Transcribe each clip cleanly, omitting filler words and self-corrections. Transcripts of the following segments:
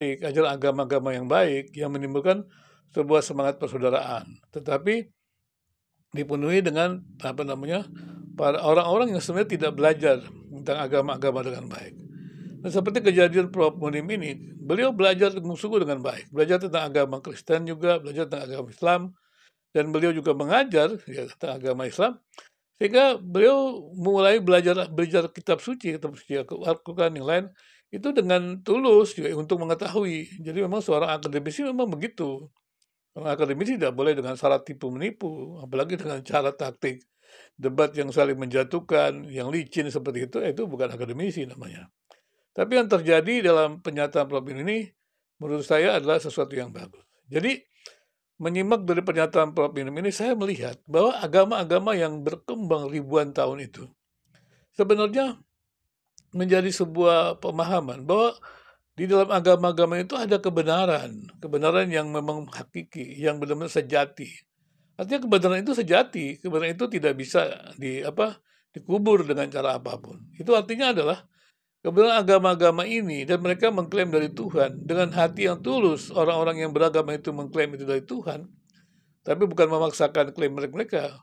ajaran agama-agama yang baik yang menimbulkan sebuah semangat persaudaraan. Tetapi dipenuhi dengan apa namanya, para orang-orang yang sebenarnya tidak belajar tentang agama-agama dengan baik. Nah, seperti kejadian Prof. Munim ini, beliau belajar sungguh-sungguh dengan baik, belajar tentang agama Kristen juga, belajar tentang agama Islam, dan beliau juga mengajar ya, tentang agama Islam, sehingga beliau mulai belajar kitab suci Al-Quran yang lain, itu dengan tulus juga untuk mengetahui. Jadi memang seorang akademisi memang begitu. Orang akademisi tidak boleh dengan syarat tipu-menipu, apalagi dengan cara taktik debat yang saling menjatuhkan, yang licin seperti itu bukan akademisi namanya. Tapi yang terjadi dalam pernyataan Prof. ini, menurut saya adalah sesuatu yang bagus. Jadi, menyimak dari pernyataan Prof. ini saya melihat bahwa agama-agama yang berkembang ribuan tahun itu sebenarnya menjadi sebuah pemahaman bahwa di dalam agama-agama itu ada kebenaran, kebenaran yang memang hakiki, yang benar-benar sejati. Artinya kebenaran itu sejati, kebenaran itu tidak bisa dikubur dengan cara apapun. Itu artinya adalah kebenaran agama-agama ini dan mereka mengklaim dari Tuhan dengan hati yang tulus. Orang-orang yang beragama itu mengklaim itu dari Tuhan, tapi bukan memaksakan klaim mereka.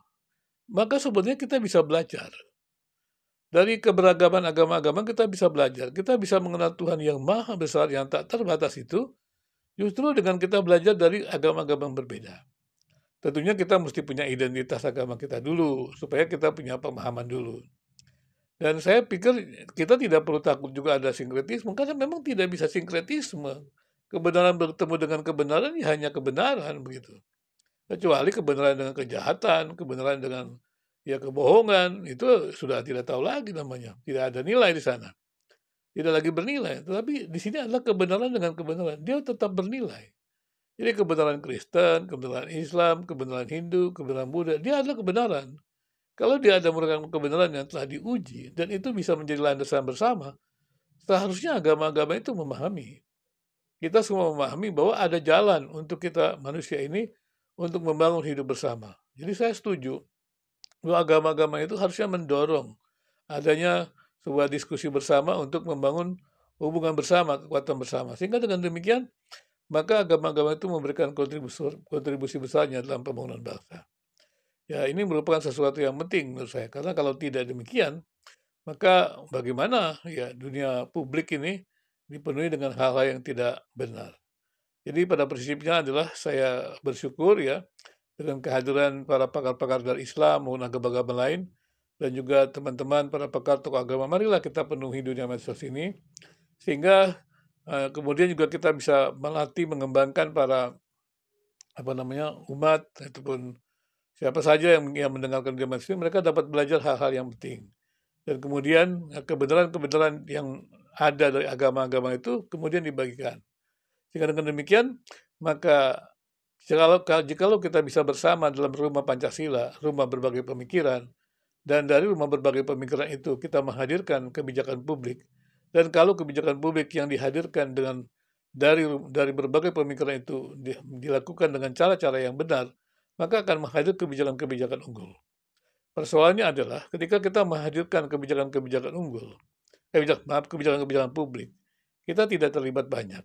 Maka sebenarnya kita bisa belajar. Dari keberagaman agama-agama kita bisa belajar. Kita bisa mengenal Tuhan yang maha besar, yang tak terbatas itu, justru dengan kita belajar dari agama-agama yang berbeda. Tentunya kita mesti punya identitas agama kita dulu, supaya kita punya pemahaman dulu. Dan saya pikir kita tidak perlu takut juga ada sinkretisme, karena memang tidak bisa sinkretisme. Kebenaran bertemu dengan kebenaran ya hanya kebenaran begitu. Kecuali kebenaran dengan kejahatan, kebenaran dengan kebohongan, itu sudah tidak tahu lagi namanya. Tidak ada nilai di sana. Tidak lagi bernilai. Tetapi di sini adalah kebenaran dengan kebenaran. Dia tetap bernilai. Jadi kebenaran Kristen, kebenaran Islam, kebenaran Hindu, kebenaran Buddha, dia adalah kebenaran. Kalau dia ada merupakan kebenaran yang telah diuji, dan itu bisa menjadi landasan bersama, seharusnya agama-agama itu memahami. Kita semua memahami bahwa ada jalan untuk kita manusia ini untuk membangun hidup bersama. Jadi saya setuju bahwa agama-agama itu harusnya mendorong adanya sebuah diskusi bersama untuk membangun hubungan bersama, kekuatan bersama. Sehingga dengan demikian, maka agama-agama itu memberikan kontribusi besarnya dalam pembangunan bangsa. Ya, ini merupakan sesuatu yang penting menurut saya. Karena kalau tidak demikian, maka bagaimana ya dunia publik ini dipenuhi dengan hal-hal yang tidak benar. Jadi pada prinsipnya adalah saya bersyukur ya dengan kehadiran para pakar-pakar dari Islam maupun agama-agama lain dan juga teman-teman para pakar tokoh agama. Marilah kita penuhi dunia medsos ini sehingga kemudian juga kita bisa melatih mengembangkan para umat ataupun siapa saja yang mendengarkan dunia medsos ini, mereka dapat belajar hal-hal yang penting. Dan kemudian kebenaran-kebenaran yang ada dari agama-agama itu kemudian dibagikan. Sehingga dengan demikian, maka jikalau kita bisa bersama dalam rumah Pancasila, rumah berbagai pemikiran, dan dari rumah berbagai pemikiran itu kita menghadirkan kebijakan publik, dan kalau kebijakan publik yang dihadirkan dari berbagai pemikiran itu dilakukan dengan cara-cara yang benar, maka akan menghadirkan kebijakan-kebijakan unggul. Persoalannya adalah ketika kita menghadirkan kebijakan-kebijakan unggul, kebijakan-kebijakan publik, kita tidak terlibat banyak.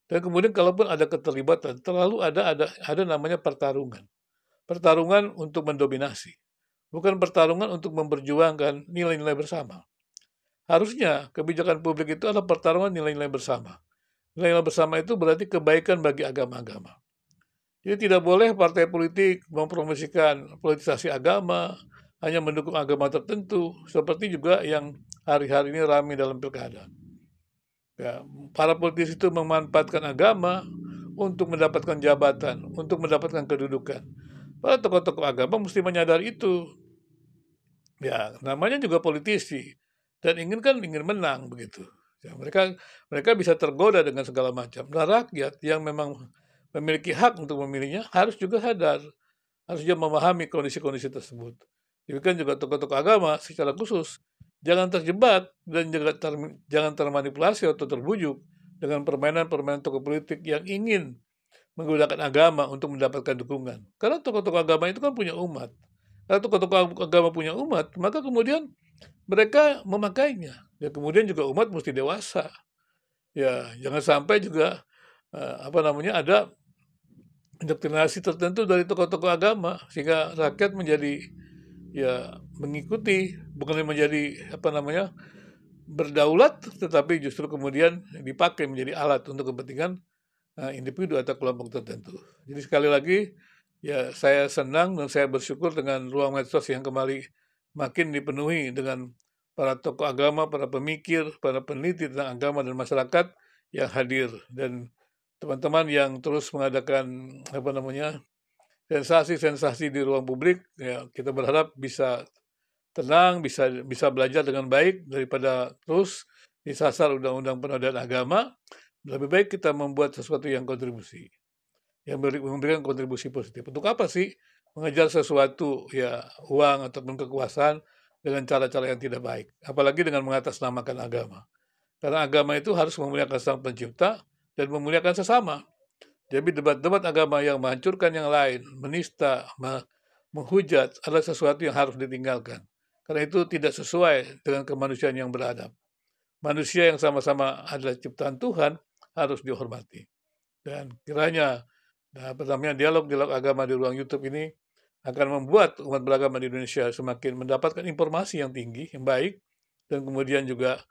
Dan kemudian kalaupun ada keterlibatan, terlalu ada namanya pertarungan. Pertarungan untuk mendominasi. Bukan pertarungan untuk memperjuangkan nilai-nilai bersama. Harusnya kebijakan publik itu adalah pertarungan nilai-nilai bersama. Nilai-nilai bersama itu berarti kebaikan bagi agama-agama. Jadi tidak boleh partai politik mempromosikan politisasi agama, hanya mendukung agama tertentu, seperti juga yang hari-hari ini ramai dalam pilkada. Ya, para politisi itu memanfaatkan agama untuk mendapatkan jabatan, untuk mendapatkan kedudukan. Para tokoh-tokoh agama mesti menyadari itu. Ya, namanya juga politisi dan ingin menang begitu. Ya, mereka bisa tergoda dengan segala macam. Nah, rakyat yang memang memiliki hak untuk memilihnya harus juga sadar, harus juga memahami kondisi-kondisi tersebut. Demikian juga tokoh-tokoh agama secara khusus jangan terjebak dan jangan termanipulasi atau terbujuk dengan permainan-permainan tokoh politik yang ingin menggunakan agama untuk mendapatkan dukungan. Karena tokoh-tokoh agama itu kan punya umat. Kalau tokoh-tokoh agama punya umat, maka kemudian mereka memakainya. Dan kemudian juga umat mesti dewasa. Ya, jangan sampai juga, ada indoktrinasi tertentu dari tokoh-tokoh agama sehingga rakyat menjadi ya mengikuti, bukannya menjadi berdaulat, tetapi justru kemudian dipakai menjadi alat untuk kepentingan individu atau kelompok tertentu. Jadi sekali lagi ya saya senang dan saya bersyukur dengan ruang medsos yang kembali makin dipenuhi dengan para tokoh agama, para pemikir, para peneliti tentang agama dan masyarakat yang hadir, dan teman-teman yang terus mengadakan sensasi-sensasi di ruang publik. Ya, kita berharap bisa tenang, bisa belajar dengan baik daripada terus disasar undang-undang penodaan agama. Lebih baik kita membuat sesuatu yang memberikan kontribusi positif. Untuk apa sih mengejar sesuatu, ya uang ataupun kekuasaan dengan cara-cara yang tidak baik, apalagi dengan mengatasnamakan agama. Karena agama itu harus memuliakan Sang Pencipta dan memuliakan sesama. Jadi debat-debat agama yang menghancurkan yang lain, menista, menghujat adalah sesuatu yang harus ditinggalkan. Karena itu tidak sesuai dengan kemanusiaan yang beradab. Manusia yang sama-sama adalah ciptaan Tuhan harus dihormati. Dan kiranya dialog-dialog agama di ruang YouTube ini akan membuat umat beragama di Indonesia semakin mendapatkan informasi yang tinggi, yang baik, dan kemudian juga